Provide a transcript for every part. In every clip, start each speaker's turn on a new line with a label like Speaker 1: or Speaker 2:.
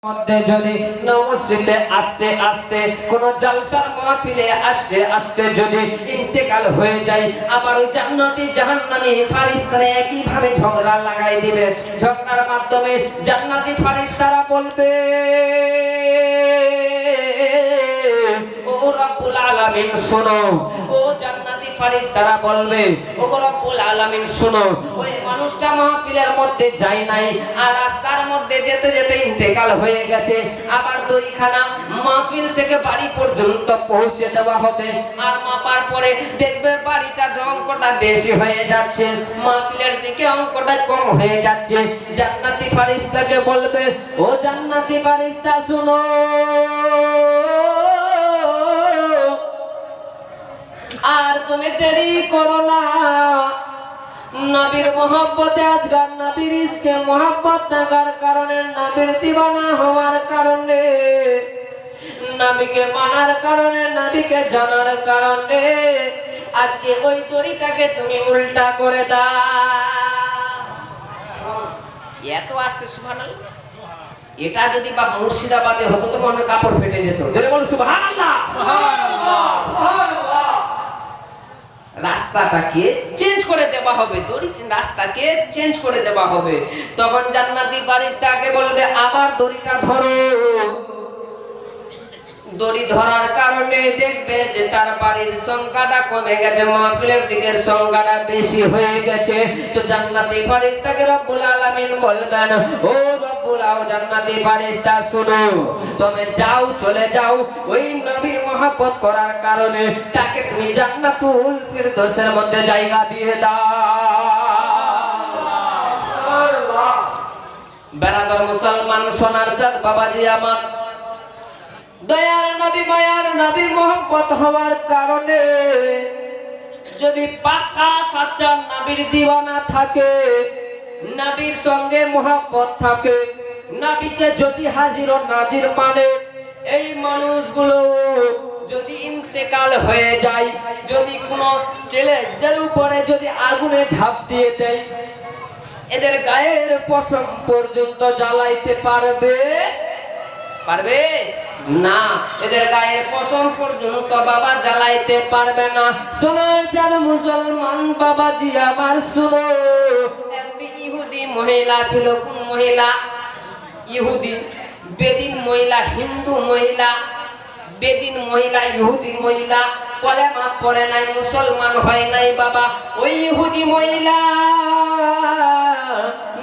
Speaker 1: মধ্যে যদি মসজিদে আস্তে আস্তে কোন জালসার মাহফিলে আস্তে আস্তে যদি ইন্তেকাল হয়ে যায়, আবার ওই জান্নাতি জাহান্নামী ফারিস্তারা একই ভাবে ঝগড়া লাগাই দিবে। ঝগড়ার মাধ্যমে জান্নাতি ফারিস্তারা বলবে, ও রব্বুল আলামিন শোনো। ও জান্নাতি ফারিস্তারা বলবে, ও রব্বুল আলামিন শোনো, ওই মানুষটা মাহফিলের মধ্যে যায় নাই, আর রাস্তার মধ্যে যেতে যেতে ইন্তেকাল হয়ে গেছে। আবার দড়িখানা মাহফিল থেকে বাড়ি পর্যন্ত পৌঁছে দেওয়া হবে, আর মাপার পরে দেখবে বাড়িটার অঙ্কটা বেশি হয়ে যাচ্ছে, মাহফিলের দিকে অঙ্কটা কম হয়ে যাচ্ছে। জান্নাতি ফারিস্তাকে বলবে, ও জান্নাতি ফারিস্তা শোনো, আর তুমি দেরি করো না। নবীর মহব্বতে আজকাল নবীর ইশকে মহব্বত থাকার কারণে, নবীর দিওয়ানা হওয়ার কারণে, নবীকে মানার কারণে, নবীকে জানার কারণে আজকে ওই দড়িটাকে তুমি উল্টা করে দাও। এত আসতে সুবহানাল্লাহ। এটা যদি বা মুর্শিদাবাদে হতো তো মনে কাপড় ফেটে যেত। যদি বলো সুবহানাল্লাহ, সুবহানাল্লাহ, সুবহানাল্লাহ। রাস্তাটাকে চেঞ্জ করে দেওয়া হবে, রাস্তাকে চেঞ্জ করে দেওয়া হবে। তখন জান্নাতি ফারিস্তাকে বলবে, আবার দড়িটা ধরো। দড়ি ধরার কারণে দেখবে যে তার বাড়ির সংখ্যাটা কমে গেছে, মাহফিলের দিকের সংখ্যাটা বেশি হয়ে গেছে। তো জান্নাতি ফারিস্তাকে রব্বুল আলামিন বলবেন, ও রব্বুল আলামিন, জান্নাতি ফারিস্তা শুনো, তুমি যাও, চলে যাও, ওই নবীর মহব্বত করার কারণে তাকে তুমি জান্নাতুল ফিরদৌসের মধ্যে জায়গা দিয়ে দাও। বেরাদর মুসলমান, সোনার চাঁদ বাবাজি আমার, দয়ার নবী, মায়ার নবীর মহব্বত হওয়ার কারণে যদি পাকা সাচ্চা নবীর দিওয়ানা থাকে, নবীর সঙ্গে মহব্বত থাকে, নবীকে যদি হাজির ও নাজির মানে, এই মানুষগুলো যদি ইন্তেকাল হয়ে যায়, যদি কোনো ছেলের উপরে যদি আগুনে ঝাঁপ দিয়ে দেয়, এদের গায়ের পশম পর্যন্ত জ্বালাইতে পারবে না, এদের গায়ের পশম পর্যন্ত বাবা জ্বালাইতে পারবে না। সোনার চাঁদ মুসলমান বাবাজি আমার শুনো, একটি ইহুদি মহিলা ছিল। কোন মহিলা? ইহুদি, বেদিন মহিলা, হিন্দু মহিলা, বেদিন মহিলা, ইহুদি মহিলা, কলেমা পড়ে নাই, মুসলমান হয় নাই বাবা। ওই ইহুদি মহিলা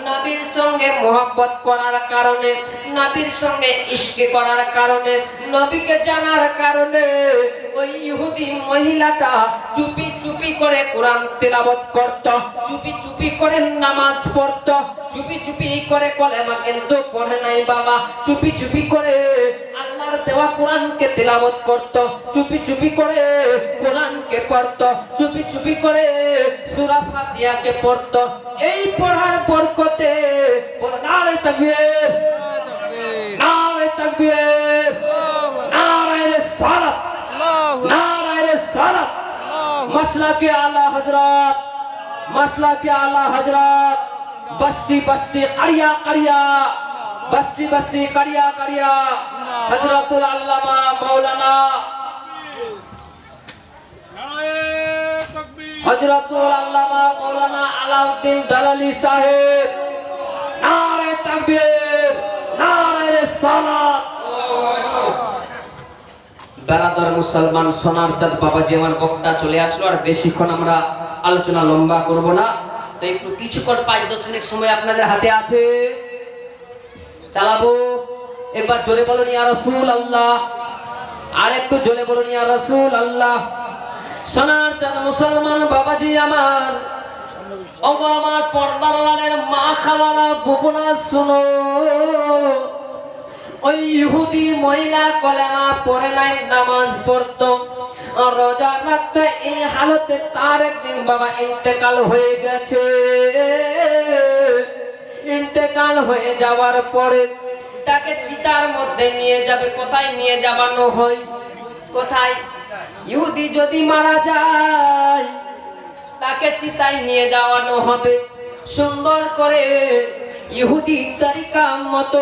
Speaker 1: নবীর সঙ্গে মহব্বত করার কারণে, নবীর সঙ্গে ইশক করার কারণে, নবীকে জানার কারণে ওই ইহুদি মহিলাটা চুপি চুপি করে কোরআন তেলাওয়াত করত, চুপি চুপি করে নামাজ পড়ত, চুপি চুপি করে কলেমা কিন্তু পড়ে নাই বাবা, চুপি চুপি করে আল্লাহর দেওয়া কোরআনকে তেলাওয়াত করত, চুপি চুপি করে কোরআনকে পড়ত, চুপি চুপি করে সূরা ফাতিহাকে পড়ত। এই পড়ার বরকতে নারে তাকবীর, নারে তাকবীর, নারে রিসালাত, নারে রিসালাত। মাসলাকে আলা হযরত, মাসলাকে আলা হযরত, বস্তি বস্তি কারিয়া কারিয়া, বস্তি বস্তি কারিয়া কারিয়া, হযরতুল আল্লামা মাওলানা হযরতুল আল্লামা মাওলানা আলাউদ্দিন দালালি সাহেব। নারে তাকবীর, নারে রিসালাত। বেরাদর মুসলমান, সোনার চাঁদ বাবাজি আমার বক্তা চলে আসলো, আর বেশিক্ষণ আমরা আলোচনা লম্বা করব না। তো একটু কিছুক্ষণ 5-10 মিনিট সময় আপনাদের হাতে আছে, চালাবো। একবার জোরে বলুন ইয়া রাসূলুল্লাহ, আর একটু জোরে বলুন ইয়া রাসূলুল্লাহ। সোনার চাঁদ মুসলমান বাবাজি আমার, ওগো আমার পর্দার আড়ালের মা খালারা, বুবুরা শুনো, ওই ইহুদি মহিলা কলেমা পড়ে নাই, নামাজ পড়তো, রোজা রাখতো, এই হালতে তার একদিন বাবা ইন্তেকাল হয়ে গেছে। ইন্তেকাল হয়ে যাওয়ার পরে তাকে চিতার মধ্যে নিয়ে যাবে। কোথায় নিয়ে যাবানো হয়? কোথায়? ইহুদি যদি মারা যায় তাকে চিতায় নিয়ে যাওয়ানো হবে। সুন্দর করে ইহুদি তরিকা মতো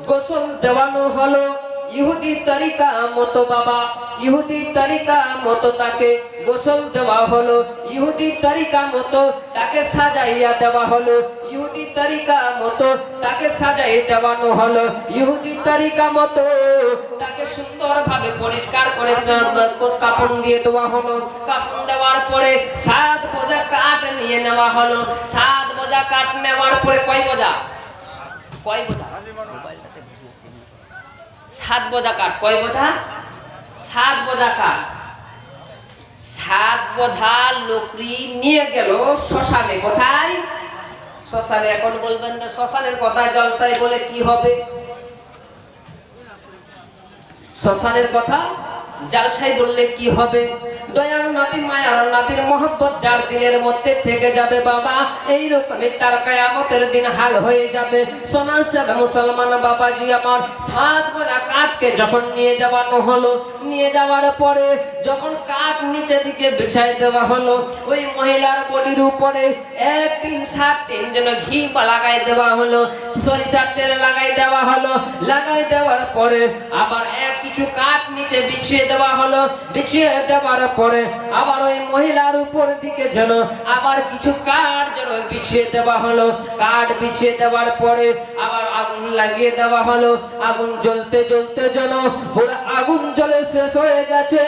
Speaker 1: গোসল দেওয়ানো হলো ইহুদি তরিকা মতো বাবা, ইহুদি তরিকা মতো তাকে গোসল দেওয়া হলো, ইহুদি তরিকা মতো তাকে সাজাইয়া দেওয়া হলো, ইহুদি তরিকা মতো তাকে সাজাই দেওয়ানো হলো, ইহুদি তরিকা মতো তাকে সুন্দরভাবে পরিষ্কার করে কাপড় দিয়ে দেওয়া হলো। কাপড় দেওয়ার পরে 7 বোঝা কাঠ নিয়ে নেওয়া হলো। 7 বোঝা কাঠ নেওয়ার পরে কয় বোঝা? কয় বোঝা? 7 বোঝা কাঠ। কয় বোঝা? 7 বোঝা কাঠ। 7 বোঝা লকড়ি নিয়ে গেল শ্মশানে। কোথায়? শ্মশানে। এখন বলবেন যে শ্মশানের কথায় জলসায় বলে কি হবে? শ্মশানের কথা জালসাই বললে কি হবে? দয়ার নবী মায়ার নবীর মহব্বত যার দিলের মধ্যে থেকে যাবে বাবা, এই রকমই তার কিয়ামতের দিন হাল হয়ে যাবে। সোনার চাঁদা মুসলমান বাবাজি আমার, 7 বোঝা কাঠকে যখন নিয়ে যাওয়ানো হলো, নিয়ে যাওয়ার পরে যখন কাঠ নিচে দিকে বিছাই দেওয়া হলো, ওই মহিলার বডির উপরে 1 টিন 7 টিন যেন ঘি লাগাই দেওয়া হলো, সরিষার তেল লাগাই দেওয়া হলো। লাগাই দেওয়ার পরে আবার কিছু কাঠ নিচে বিছিয়ে দেওয়া হলো। বিছিয়ে দেওয়ার পরে আবার ওই মহিলার উপর দিকে যেন আবার কিছু কাঠ যেন বিছিয়ে দেওয়া হলো। কাঠ বিছিয়ে দেওয়ার পরে আবার আগুন লাগিয়ে দেওয়া হলো। আগুন জ্বলতে জ্বলতে যেন পুরো আগুন জ্বলে শেষ হয়ে গেছে,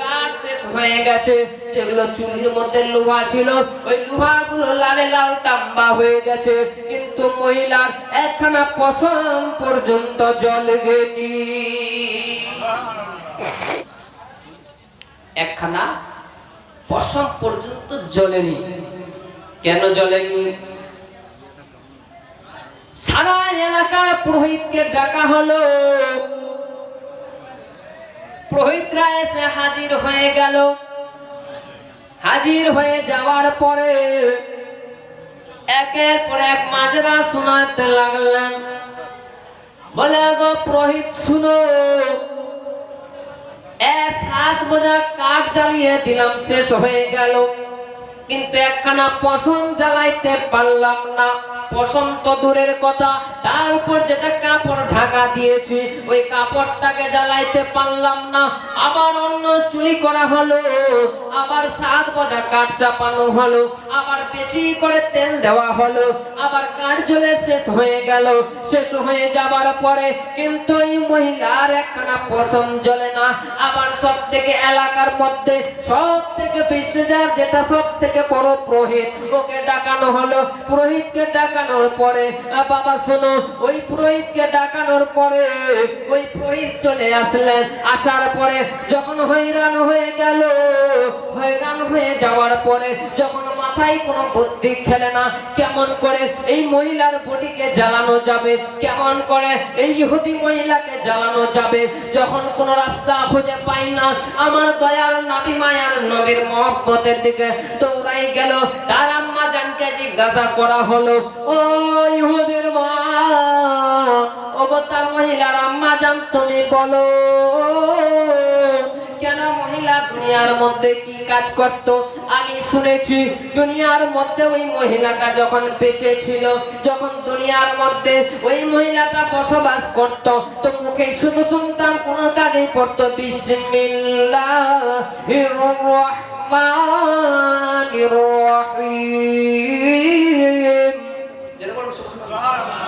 Speaker 1: কাঠ শেষ হয়ে গেছে। যেগুলো চুলির মধ্যে লোহা ছিল, ওই লোহাগুলো লালে লাল তাম্বা হয়ে গেছে, কিন্তু মহিলার একখানা পশম পর্যন্ত জ্বলেনি। একখানা পশম পর্যন্ত জ্বলেনি। কেন জ্বলেনি? সারা এলাকার পুরোহিতকে ডাকা হলো। পুরোহিতরা এসে হাজির হয়ে গেল। হাজির হয়ে যাওয়ার পরে একের পর এক মাজরা শোনাতে লাগলেন। বলে গো পুরোহিত শুনো, 7 বোঝা কাঠ জ্বালিয়ে দিলাম, শেষ হয়ে গেল, কিন্তু একখানা পশম জ্বালাইতে পারলাম না। পশম তো দূরের কথা, তার উপর যেটা কাপড় ঢাকা দিয়েছি, ওই কাপড়টাকে জ্বালাইতে পারলাম না। আবার অন্য চুরি করা হলো, আবার 7 বোঝা কাঠ চাপানো হলো, আবার বেশি করে তেল দেওয়া হলো, আবার কাঠ জ্বলে শেষ হয়ে গেল। শেষ হয়ে যাবার পরে কিন্তু এই মহিলার একখানা পশম জ্বলে না। আবার সব থেকে এলাকার মধ্যে সব থেকে বিশ্বাস যেটা সব থেকে বড় পুরোহিত, ওকে ডাকানো হলো। পুরোহিতকে ডাকানোর পরে বাবা শোনো, ওই পুরোহিতকে ডাকানোর পরে ওই পুরোহিত চলে আসলেন। আসার পরে যখন হয়রান হয়ে গেল, হয়রান হয়ে যাওয়ার পরে যখন মাথায় কোনো বুদ্ধি খেলে না, কেমন করে এই মহিলার বডিকে জ্বালানো যাবে, কেমন করে এই ইহুদি মহিলাকে জ্বালানো যাবে, যখন কোনো রাস্তা খুঁজে পাই না, আমার দয়ার নবী মায়ার নবীর মহব্বতের দিকে দৌড়াই গেল। তার আম্মা জানকে জিজ্ঞাসা করা হলো, ও ইহুদির মা, ও তার মহিলার আম্মা জান, তুমি বলো কেন মহিলা দুনিয়ার মধ্যে কি কাজ করত? আমি শুনেছি দুনিয়ার মধ্যে ওই মহিলাটা যখন বেঁচে ছিল, যখন দুনিয়ার মধ্যে ওই মহিলাটা বসবাস করত, তো মুখে শুধু শুনতাম, কোন কাজেই পড়তো বিসমিল্লাহির রহমানির রহিম। যেরকম সুবহানাল্লাহ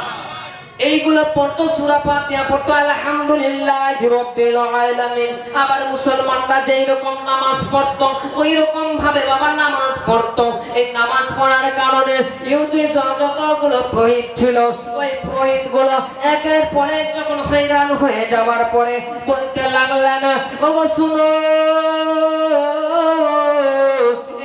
Speaker 1: এইগুলো পড়তো, সূরা ফাতিহা পড়তো, আলহামদুলিল্লাহি রাব্বিল আলামিন। আবার মুসলমানরা যেই রকম নামাজ পড়তো ওই রকম ভাবে বাবা নামাজ পড়তো। এই নামাজ পড়ার কারণে ইহুদি যতগুলো পুরোহিত ছিল, ওই পুরোহিতগুলো একের পর এক যখন হয়রান হয়ে যাওয়ার পরে বলতে লাগলেন, ওগো শুনো,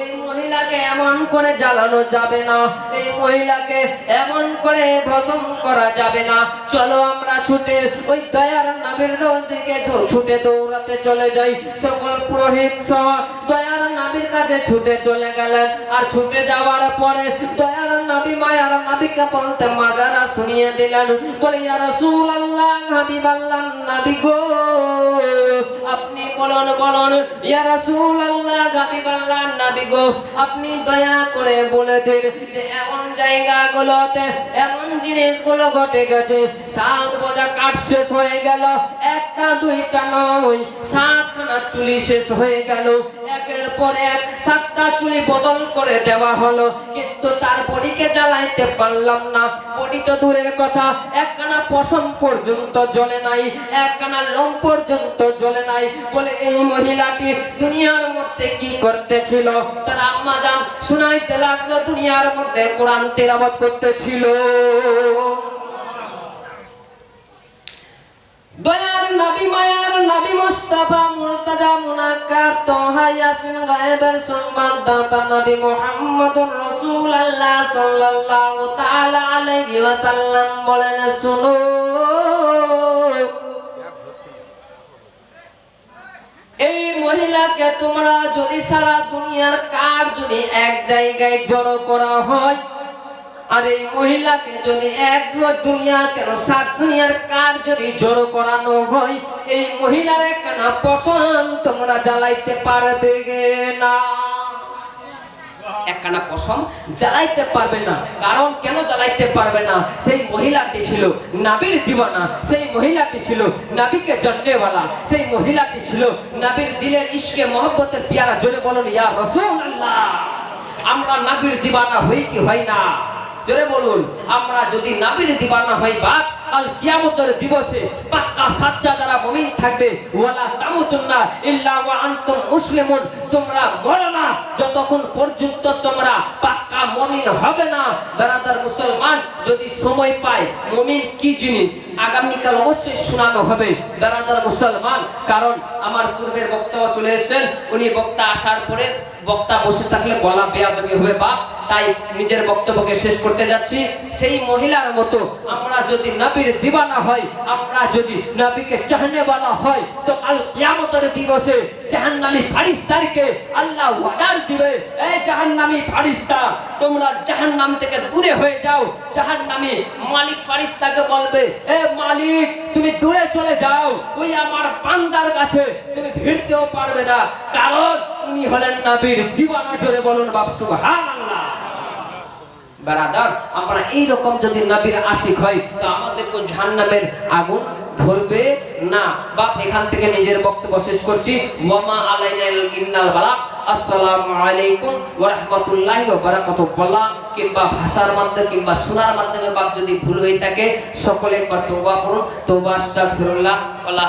Speaker 1: এই মহিলাকে এমন করে জ্বালানো যাবে না, এই মহিলাকে এমন করে ভস্ম করা যাবে না। চলো আমরা ছুটে ওই দয়ার নবীর দিকে ছুটে দৌড়াতে চলে যাই। সকল পুরোহিত সহ দয়ার নবীর কাছে ছুটে চলে গেলেন। আর ছুটে যাওয়ার পরে দয়ার নবী মায়ার নবীকে বলতে মাজারা শুনিয়ে দিলেন। বলে ইয়া রাসূলুল্লাহ, হাবিবাল্লাহ, নবী গো, আপনি বলুন বলুন ইয়া রাসূলুল্লাহ হাবিবাল্লাহ নবী গো আপনি দয়া করে বলে দিন যে এমন জায়গাগুলোতে এমন জিনিসগুলো ঘটে গেছে 7 বোঝা কাঠ শেষ হয়ে গেল, একটা দুইটা নয় 7খানা চুলি শেষ হয়ে গেল, একের পর এক 7টা চুলি বদল করে দেওয়া হলো, কিন্তু তার বডিকে জ্বালাইতে পারলাম না। বডি তো দূরের কথা, একখানা পশম পর্যন্ত জ্বলে নাই, একখানা লোম পর্যন্ত জ্বলে নাই। বলে এই মহিলাটি দুনিয়ার মধ্যে কি করতেছিল? তার আম্মা জান শোনাইতে লাগলো দুনিয়ার মধ্যে কোরআন তেলাওয়াত করতেছিল। দয়ার নবী মায়ার নবী মুস্তাফা মুর্তজা মুনাক্কার তোহা ইয়াসিন গায়েবের সংবাদদাতা নবী মুহাম্মদুর রাসূলুল্লাহ সাল্লাল্লাহু তাআলা আলাইহি ওয়াসাল্লাম বলেন, শুনো এই মহিলাকে তোমরা যদি সারা দুনিয়ার কার যদি এক জায়গায় জড়ো করা হয়, আর এই মহিলাকে যদি এক দুনিয়া কেন 7 দুনিয়ার কার যদি জড়ো করানো হয়, এই মহিলার একখানা পশম তোমরা জ্বালাইতে পারবে না। একখানা পশম জ্বালাইতে পারবে না। কারণ কেন জ্বালাইতে পারবে না? সেই মহিলাটি ছিল নবীর দিওয়ানা, সেই মহিলাটি ছিল নবীকে জাননেওয়ালা, সেই মহিলাটি ছিল নবীর দিলের ইশকে মহব্বতের পিয়ারা। জোরে বলুন ইয়া রাসূলুল্লাহ। আমরা নবীর দিওয়ানা হই কি হই না? জোরে বলুন। আমরা যদি নবীর দিওয়ানা হই বা কাল কিয়ামতের দিবসে পাক্কা সাচ্চা যারা মুমিন থাকবে, ওয়ালা তামুতুন্না ইল্লা ওয়া আনতুম মুসলিমুন, তোমরা মরো না যতক্ষণ পর্যন্ত তোমরা পাক্কা মুমিন হবে না। ব্রাদার মুসলমান, যদি সময় পায় মুমিন কি জিনিস আগামীকাল অবশ্যই শোনানো হবে ব্রাদার মুসলমান। কারণ আমার পূর্বের বক্তা চলে এসেছেন, উনি বক্তা আসার পরে বক্তা বসে থাকলে গলা বেয়াদবি হবে বা তাই নিজের বক্তব্যকে শেষ করতে যাচ্ছি। সেই মহিলার মতো আমরা যদি নবীর দিওয়ানা হই, আমরা যদি নবীকে চাহনেওয়ালা হই, তো কাল কিয়ামতের দিবসে জাহান্নামী ফেরেশতাদেরকে আল্লাহ অর্ডার দিবে, এই জাহান্নামী ফেরেশতা তোমরা জাহান্নাম থেকে দূরে হয়ে যাও। জাহান্নামী মালিক ফেরেশতাকে বলবে, এ মালিক তুমি দূরে চলে যাও, ওই আমার বান্দার কাছে তুমি ভিড়তেও পারবে না, কারণ উনি হলেন নবীর দিওয়ানা। জোরে বলুন বাপ সুবহানাল্লাহ। ব্রাদার, আমরা এইরকম যদি নবীর আশিক হই, তো আমাদেরকে জাহান্নামের আগুন ধরবে না। বাপ এখান থেকে নিজের বক্তব্য শেষ করছি। ওয়ামা আলাইনা ইল্লাল বালাগ। আসসালামু আলাইকুম ওয়া রাহমাতুল্লাহি ওয়া বারাকাতুহু। বলা কিংবা ভাষার মাধ্যমে কিংবা শোনার মাধ্যমে বাপ যদি ভুল হয়ে থাকে, সকলে একবার তওবা করুন। তওবা আস্তাগফিরুল্লাহ ওয়া লা